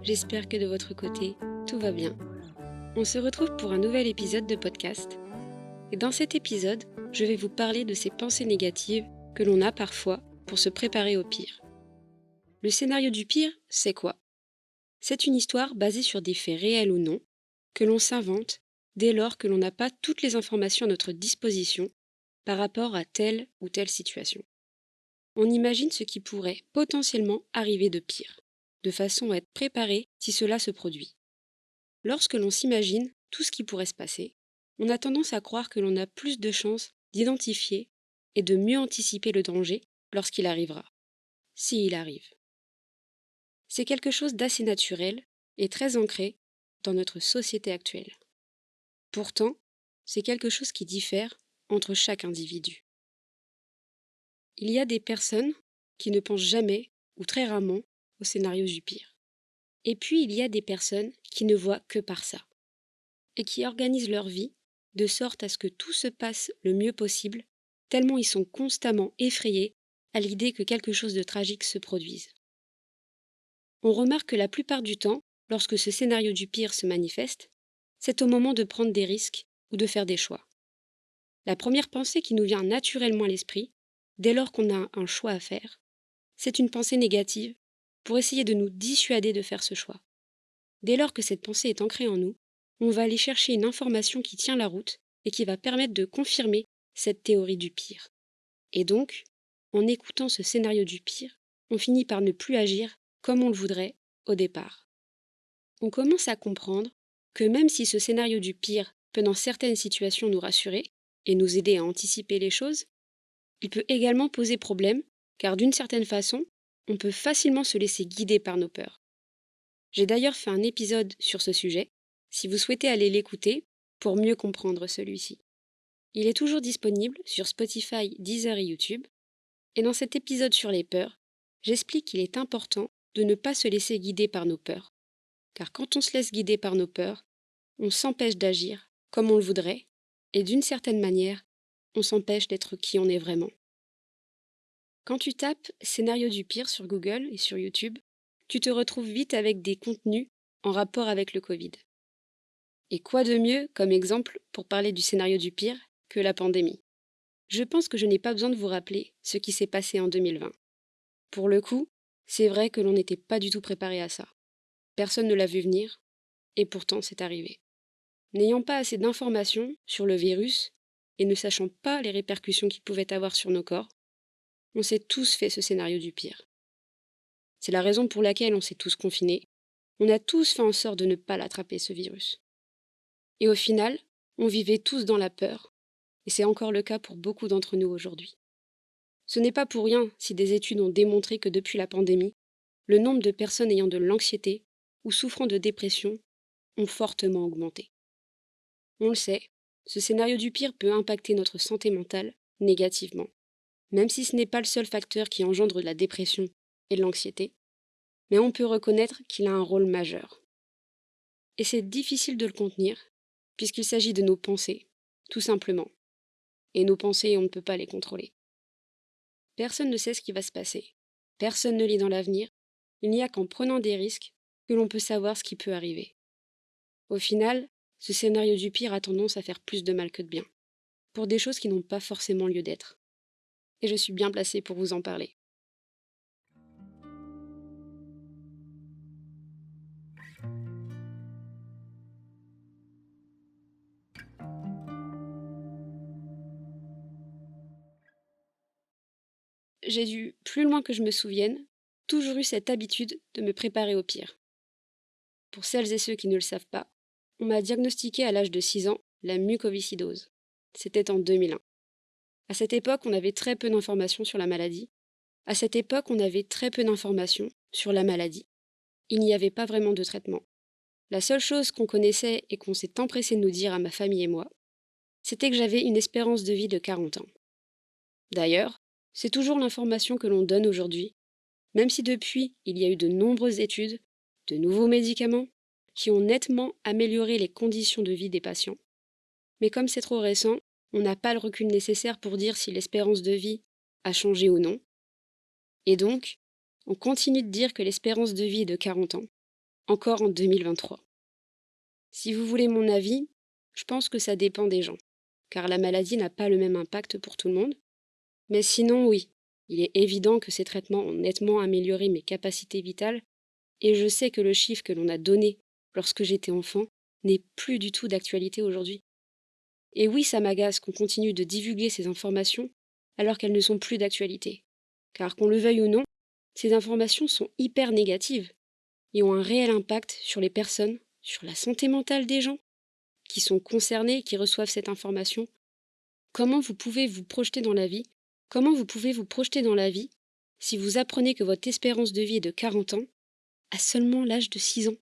j'espère que de votre côté, tout va bien. On se retrouve pour un nouvel épisode de podcast. Et dans cet épisode, je vais vous parler de ces pensées négatives que l'on a parfois pour se préparer au pire. Le scénario du pire, c'est quoi? C'est une histoire basée sur des faits réels ou non, que l'on s'invente dès lors que l'on n'a pas toutes les informations à notre disposition par rapport à telle ou telle situation. On imagine ce qui pourrait potentiellement arriver de pire, de façon à être préparé si cela se produit. Lorsque l'on s'imagine tout ce qui pourrait se passer, on a tendance à croire que l'on a plus de chances d'identifier et de mieux anticiper le danger lorsqu'il arrivera, s'il arrive. C'est quelque chose d'assez naturel et très ancré dans notre société actuelle. Pourtant, c'est quelque chose qui diffère entre chaque individu. Il y a des personnes qui ne pensent jamais ou très rarement au scénario du pire. Et puis il y a des personnes qui ne voient que par ça et qui organisent leur vie de sorte à ce que tout se passe le mieux possible, tellement ils sont constamment effrayés à l'idée que quelque chose de tragique se produise. On remarque que la plupart du temps, lorsque ce scénario du pire se manifeste, c'est au moment de prendre des risques ou de faire des choix. La première pensée qui nous vient naturellement à l'esprit, dès lors qu'on a un choix à faire, c'est une pensée négative pour essayer de nous dissuader de faire ce choix. Dès lors que cette pensée est ancrée en nous, on va aller chercher une information qui tient la route et qui va permettre de confirmer cette théorie du pire. Et donc, en écoutant ce scénario du pire, on finit par ne plus agir comme on le voudrait au départ. On commence à comprendre que même si ce scénario du pire peut dans certaines situations nous rassurer et nous aider à anticiper les choses, il peut également poser problème car d'une certaine façon, on peut facilement se laisser guider par nos peurs. J'ai d'ailleurs fait un épisode sur ce sujet, si vous souhaitez aller l'écouter, pour mieux comprendre celui-ci. Il est toujours disponible sur Spotify, Deezer et YouTube, et dans cet épisode sur les peurs, j'explique qu'il est important de ne pas se laisser guider par nos peurs, car quand on se laisse guider par nos peurs, on s'empêche d'agir comme on le voudrait, et d'une certaine manière, on s'empêche d'être qui on est vraiment. Quand tu tapes scénario du pire sur Google et sur YouTube, tu te retrouves vite avec des contenus en rapport avec le Covid. Et quoi de mieux comme exemple pour parler du scénario du pire que la pandémie? Je pense que je n'ai pas besoin de vous rappeler ce qui s'est passé en 2020. Pour le coup, c'est vrai que l'on n'était pas du tout préparé à ça. Personne ne l'a vu venir, et pourtant c'est arrivé. N'ayant pas assez d'informations sur le virus et ne sachant pas les répercussions qu'il pouvait avoir sur nos corps, on s'est tous fait ce scénario du pire. C'est la raison pour laquelle on s'est tous confinés. On a tous fait en sorte de ne pas l'attraper, ce virus. Et au final, on vivait tous dans la peur, et c'est encore le cas pour beaucoup d'entre nous aujourd'hui. Ce n'est pas pour rien si des études ont démontré que depuis la pandémie, le nombre de personnes ayant de l'anxiété ou souffrant de dépression ont fortement augmenté. On le sait, ce scénario du pire peut impacter notre santé mentale négativement, même si ce n'est pas le seul facteur qui engendre de la dépression et de l'anxiété, mais on peut reconnaître qu'il a un rôle majeur. Et c'est difficile de le contenir, puisqu'il s'agit de nos pensées, tout simplement. Et nos pensées, on ne peut pas les contrôler. Personne ne sait ce qui va se passer. Personne ne lit dans l'avenir. Il n'y a qu'en prenant des risques que l'on peut savoir ce qui peut arriver. Au final, ce scénario du pire a tendance à faire plus de mal que de bien, pour des choses qui n'ont pas forcément lieu d'être. Et je suis bien placée pour vous en parler. J'ai dû, plus loin que je me souvienne, toujours eu cette habitude de me préparer au pire. Pour celles et ceux qui ne le savent pas, on m'a diagnostiqué à l'âge de 6 ans la mucoviscidose. C'était en 2001. À cette époque, on avait très peu d'informations sur la maladie. Il n'y avait pas vraiment de traitement. La seule chose qu'on connaissait et qu'on s'est empressé de nous dire à ma famille et moi, c'était que j'avais une espérance de vie de 40 ans. D'ailleurs, c'est toujours l'information que l'on donne aujourd'hui, même si depuis, il y a eu de nombreuses études, de nouveaux médicaments, qui ont nettement amélioré les conditions de vie des patients. Mais comme c'est trop récent, on n'a pas le recul nécessaire pour dire si l'espérance de vie a changé ou non. Et donc, on continue de dire que l'espérance de vie est de 40 ans, encore en 2023. Si vous voulez mon avis, je pense que ça dépend des gens, car la maladie n'a pas le même impact pour tout le monde. Mais sinon, oui, il est évident que ces traitements ont nettement amélioré mes capacités vitales, et je sais que le chiffre que l'on a donné lorsque j'étais enfant n'est plus du tout d'actualité aujourd'hui. Et oui, ça m'agace qu'on continue de divulguer ces informations alors qu'elles ne sont plus d'actualité. Car qu'on le veuille ou non, ces informations sont hyper négatives et ont un réel impact sur les personnes, sur la santé mentale des gens qui sont concernés, qui reçoivent cette information. Comment vous pouvez vous projeter dans la vie? Comment vous pouvez vous projeter dans la vie si vous apprenez que votre espérance de vie est de 40 ans à seulement l'âge de 6 ans?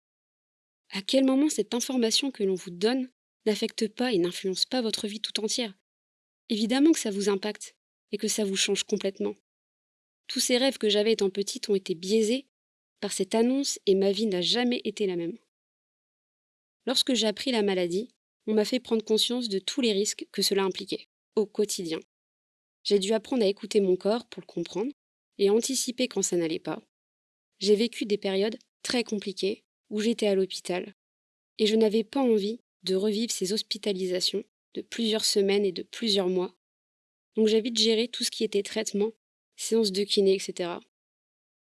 À quel moment cette information que l'on vous donne n'affecte pas et n'influence pas votre vie tout entière? Évidemment que ça vous impacte et que ça vous change complètement. Tous ces rêves que j'avais étant petite ont été biaisés par cette annonce et ma vie n'a jamais été la même. Lorsque j'ai appris la maladie, on m'a fait prendre conscience de tous les risques que cela impliquait, au quotidien. J'ai dû apprendre à écouter mon corps pour le comprendre et à anticiper quand ça n'allait pas. J'ai vécu des périodes très compliquées où j'étais à l'hôpital et je n'avais pas envie de revivre ces hospitalisations de plusieurs semaines et de plusieurs mois. Donc j'ai vite géré tout ce qui était traitement, séances de kiné, etc.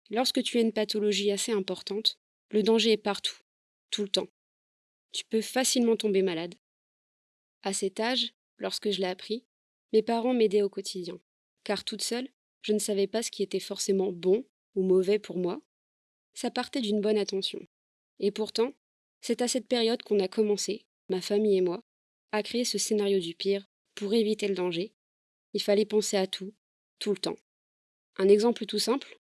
Lorsque tu as une pathologie assez importante, le danger est partout, tout le temps. Tu peux facilement tomber malade. À cet âge, lorsque je l'ai appris, mes parents m'aidaient au quotidien, car toute seule, je ne savais pas ce qui était forcément bon ou mauvais pour moi. Ça partait d'une bonne attention. Et pourtant, c'est à cette période qu'on a commencé, ma famille et moi, à créer ce scénario du pire pour éviter le danger. Il fallait penser à tout, tout le temps. Un exemple tout simple,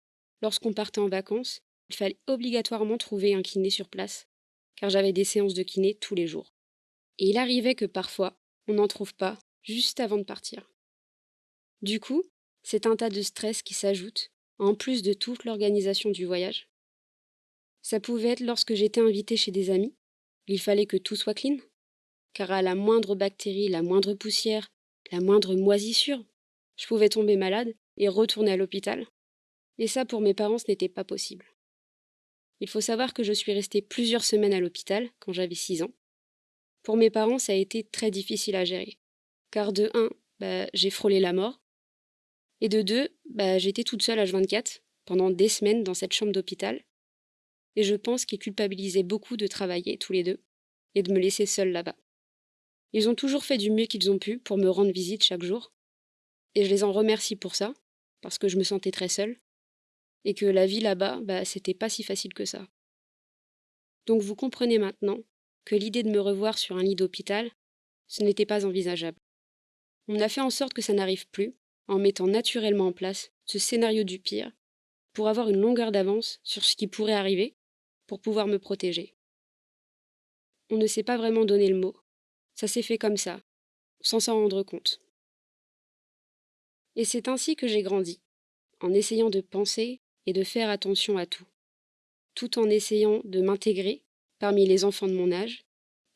lorsqu'on partait en vacances, il fallait obligatoirement trouver un kiné sur place, car j'avais des séances de kiné tous les jours. Et il arrivait que parfois, on n'en trouve pas juste avant de partir. Du coup, c'est un tas de stress qui s'ajoute, en plus de toute l'organisation du voyage. Ça pouvait être lorsque j'étais invitée chez des amis, il fallait que tout soit clean, car à la moindre bactérie, la moindre poussière, la moindre moisissure, je pouvais tomber malade et retourner à l'hôpital. Et ça, pour mes parents, ce n'était pas possible. Il faut savoir que je suis restée plusieurs semaines à l'hôpital quand j'avais 6 ans. Pour mes parents, ça a été très difficile à gérer. Car de un, j'ai frôlé la mort. Et de deux, j'étais toute seule H24 pendant des semaines dans cette chambre d'hôpital. Et je pense qu'ils culpabilisaient beaucoup de travailler tous les deux et de me laisser seule là-bas. Ils ont toujours fait du mieux qu'ils ont pu pour me rendre visite chaque jour. Et je les en remercie pour ça, parce que je me sentais très seule. Et que la vie là-bas, c'était pas si facile que ça. Donc vous comprenez maintenant que l'idée de me revoir sur un lit d'hôpital, ce n'était pas envisageable. On a fait en sorte que ça n'arrive plus, en mettant naturellement en place ce scénario du pire, pour avoir une longueur d'avance sur ce qui pourrait arriver, pour pouvoir me protéger. On ne s'est pas vraiment donné le mot. Ça s'est fait comme ça, sans s'en rendre compte. Et c'est ainsi que j'ai grandi, en essayant de penser et de faire attention à tout en essayant de m'intégrer parmi les enfants de mon âge,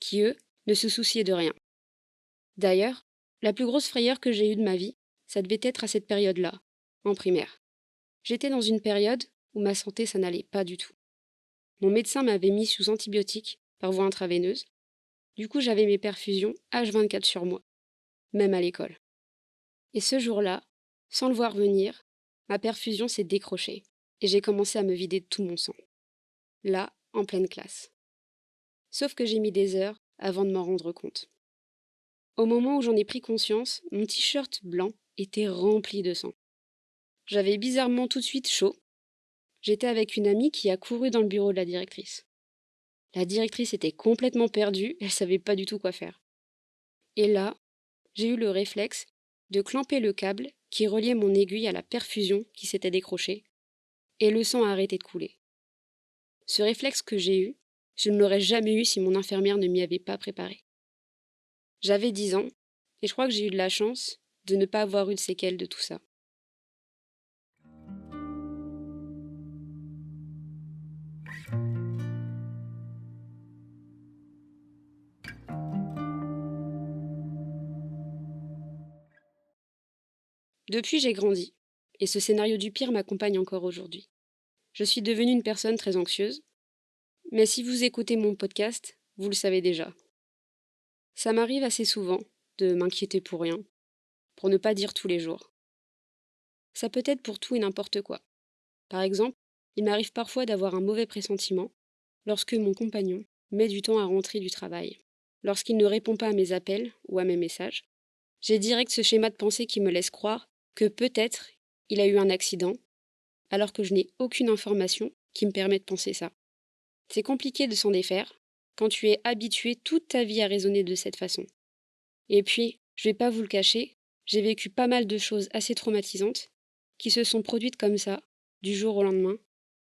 qui, eux, ne se souciaient de rien. D'ailleurs, la plus grosse frayeur que j'ai eue de ma vie, ça devait être à cette période-là, en primaire. J'étais dans une période où ma santé, ça n'allait pas du tout. Mon médecin m'avait mis sous antibiotiques par voie intraveineuse. Du coup, j'avais mes perfusions H24 sur moi, même à l'école. Et ce jour-là, sans le voir venir, ma perfusion s'est décrochée et j'ai commencé à me vider de tout mon sang. Là, en pleine classe. Sauf que j'ai mis des heures avant de m'en rendre compte. Au moment où j'en ai pris conscience, mon t-shirt blanc était rempli de sang. J'avais bizarrement tout de suite chaud. J'étais avec une amie qui a couru dans le bureau de la directrice. La directrice était complètement perdue, elle savait pas du tout quoi faire. Et là, j'ai eu le réflexe de clamper le câble qui reliait mon aiguille à la perfusion qui s'était décrochée, et le sang a arrêté de couler. Ce réflexe que j'ai eu, je ne l'aurais jamais eu si mon infirmière ne m'y avait pas préparé. J'avais 10 ans, et je crois que j'ai eu de la chance de ne pas avoir eu de séquelles de tout ça. Depuis, j'ai grandi, et ce scénario du pire m'accompagne encore aujourd'hui. Je suis devenue une personne très anxieuse, mais si vous écoutez mon podcast, vous le savez déjà. Ça m'arrive assez souvent de m'inquiéter pour rien, pour ne pas dire tous les jours. Ça peut être pour tout et n'importe quoi. Par exemple, il m'arrive parfois d'avoir un mauvais pressentiment lorsque mon compagnon met du temps à rentrer du travail, lorsqu'il ne répond pas à mes appels ou à mes messages. J'ai direct ce schéma de pensée qui me laisse croire que peut-être il a eu un accident, alors que je n'ai aucune information qui me permet de penser ça. C'est compliqué de s'en défaire quand tu es habitué toute ta vie à raisonner de cette façon. Et puis, je vais pas vous le cacher, j'ai vécu pas mal de choses assez traumatisantes qui se sont produites comme ça, du jour au lendemain,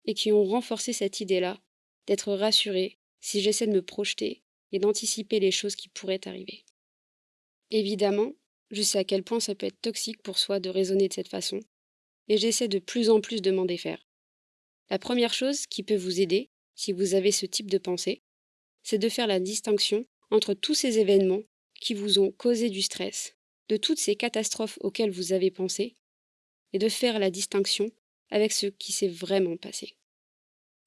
et qui ont renforcé cette idée-là d'être rassurée si j'essaie de me projeter et d'anticiper les choses qui pourraient arriver. Évidemment, je sais à quel point ça peut être toxique pour soi de raisonner de cette façon, et j'essaie de plus en plus de m'en défaire. La première chose qui peut vous aider, si vous avez ce type de pensée, c'est de faire la distinction entre tous ces événements qui vous ont causé du stress, de toutes ces catastrophes auxquelles vous avez pensé, et de faire la distinction avec ce qui s'est vraiment passé.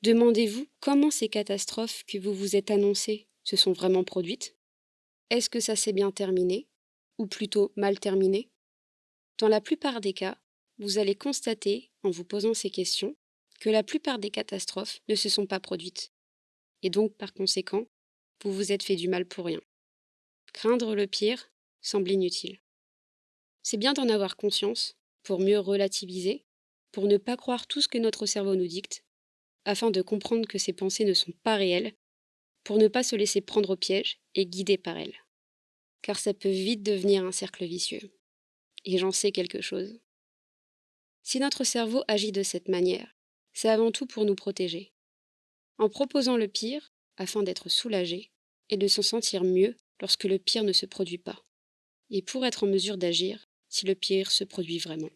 Demandez-vous comment ces catastrophes que vous vous êtes annoncées se sont vraiment produites. Est-ce que ça s'est bien terminé, ou plutôt mal terminé? Dans la plupart des cas, vous allez constater, en vous posant ces questions, que la plupart des catastrophes ne se sont pas produites. Et donc, par conséquent, vous vous êtes fait du mal pour rien. Craindre le pire semble inutile. C'est bien d'en avoir conscience pour mieux relativiser, pour ne pas croire tout ce que notre cerveau nous dicte, afin de comprendre que ces pensées ne sont pas réelles, pour ne pas se laisser prendre au piège et guider par elles. Car ça peut vite devenir un cercle vicieux. Et j'en sais quelque chose. Si notre cerveau agit de cette manière, c'est avant tout pour nous protéger. En proposant le pire, afin d'être soulagé, et de se sentir mieux lorsque le pire ne se produit pas. Et pour être en mesure d'agir si le pire se produit vraiment.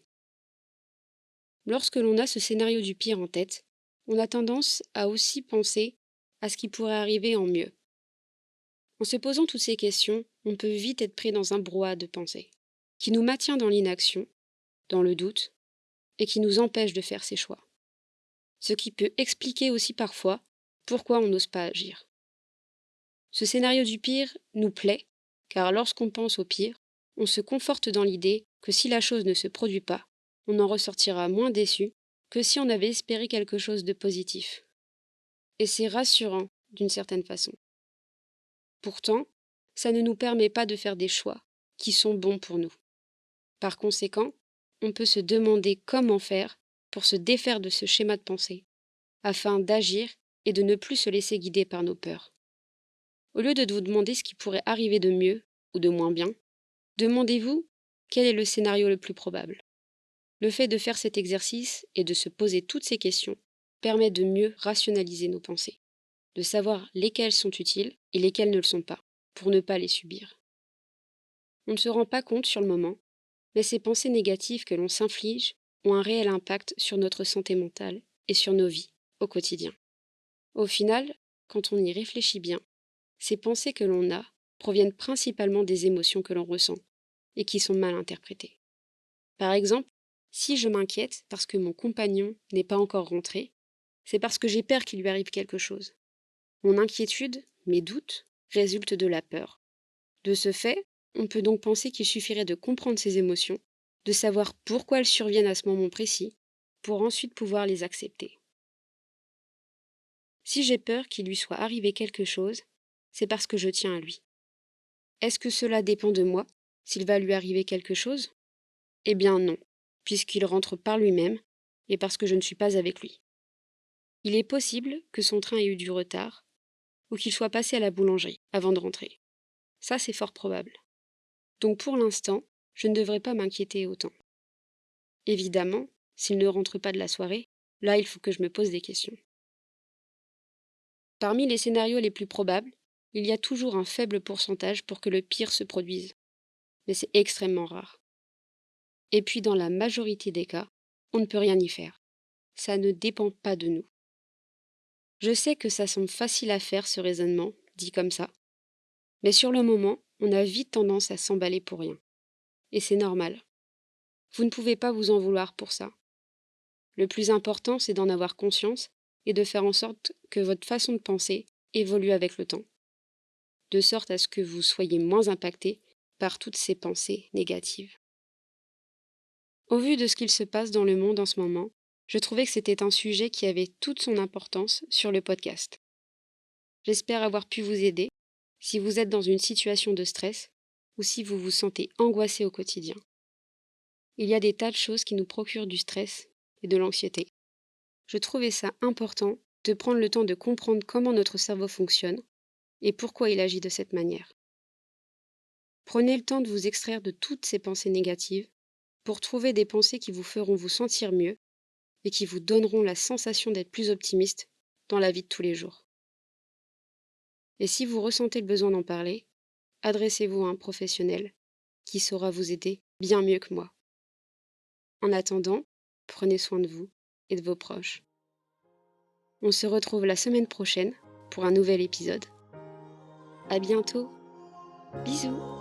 Lorsque l'on a ce scénario du pire en tête, on a tendance à aussi penser à ce qui pourrait arriver en mieux. En se posant toutes ces questions, on peut vite être pris dans un brouhaha de pensée, qui nous maintient dans l'inaction, dans le doute, et qui nous empêche de faire ses choix. Ce qui peut expliquer aussi parfois pourquoi on n'ose pas agir. Ce scénario du pire nous plaît, car lorsqu'on pense au pire, on se conforte dans l'idée que si la chose ne se produit pas, on en ressortira moins déçu que si on avait espéré quelque chose de positif. Et c'est rassurant d'une certaine façon. Pourtant, ça ne nous permet pas de faire des choix qui sont bons pour nous. Par conséquent, on peut se demander comment faire pour se défaire de ce schéma de pensée, afin d'agir et de ne plus se laisser guider par nos peurs. Au lieu de vous demander ce qui pourrait arriver de mieux ou de moins bien, demandez-vous quel est le scénario le plus probable. Le fait de faire cet exercice et de se poser toutes ces questions permet de mieux rationaliser nos pensées, de savoir lesquelles sont utiles et lesquelles ne le sont pas, pour ne pas les subir. On ne se rend pas compte sur le moment, mais ces pensées négatives que l'on s'inflige ont un réel impact sur notre santé mentale et sur nos vies au quotidien. Au final, quand on y réfléchit bien, ces pensées que l'on a proviennent principalement des émotions que l'on ressent et qui sont mal interprétées. Par exemple, si je m'inquiète parce que mon compagnon n'est pas encore rentré, c'est parce que j'ai peur qu'il lui arrive quelque chose. Mon inquiétude, mes doutes, résultent de la peur. De ce fait, on peut donc penser qu'il suffirait de comprendre ces émotions, de savoir pourquoi elles surviennent à ce moment précis, pour ensuite pouvoir les accepter. Si j'ai peur qu'il lui soit arrivé quelque chose, c'est parce que je tiens à lui. Est-ce que cela dépend de moi, s'il va lui arriver quelque chose? Eh bien non, puisqu'il rentre par lui-même et parce que je ne suis pas avec lui. Il est possible que son train ait eu du retard ou qu'il soit passé à la boulangerie avant de rentrer. Ça, c'est fort probable. Donc pour l'instant, je ne devrais pas m'inquiéter autant. Évidemment, s'il ne rentre pas de la soirée, là, il faut que je me pose des questions. Parmi les scénarios les plus probables, il y a toujours un faible pourcentage pour que le pire se produise. Mais c'est extrêmement rare. Et puis dans la majorité des cas, on ne peut rien y faire. Ça ne dépend pas de nous. Je sais que ça semble facile à faire ce raisonnement, dit comme ça. Mais sur le moment, on a vite tendance à s'emballer pour rien. Et c'est normal. Vous ne pouvez pas vous en vouloir pour ça. Le plus important, c'est d'en avoir conscience et de faire en sorte que votre façon de penser évolue avec le temps, de sorte à ce que vous soyez moins impacté par toutes ces pensées négatives. Au vu de ce qu'il se passe dans le monde en ce moment, je trouvais que c'était un sujet qui avait toute son importance sur le podcast. J'espère avoir pu vous aider si vous êtes dans une situation de stress ou si vous vous sentez angoissé au quotidien. Il y a des tas de choses qui nous procurent du stress et de l'anxiété. Je trouvais ça important de prendre le temps de comprendre comment notre cerveau fonctionne et pourquoi il agit de cette manière. Prenez le temps de vous extraire de toutes ces pensées négatives pour trouver des pensées qui vous feront vous sentir mieux et qui vous donneront la sensation d'être plus optimiste dans la vie de tous les jours. Et si vous ressentez le besoin d'en parler, adressez-vous à un professionnel qui saura vous aider bien mieux que moi. En attendant, prenez soin de vous et de vos proches. On se retrouve la semaine prochaine pour un nouvel épisode. À bientôt. Bisous.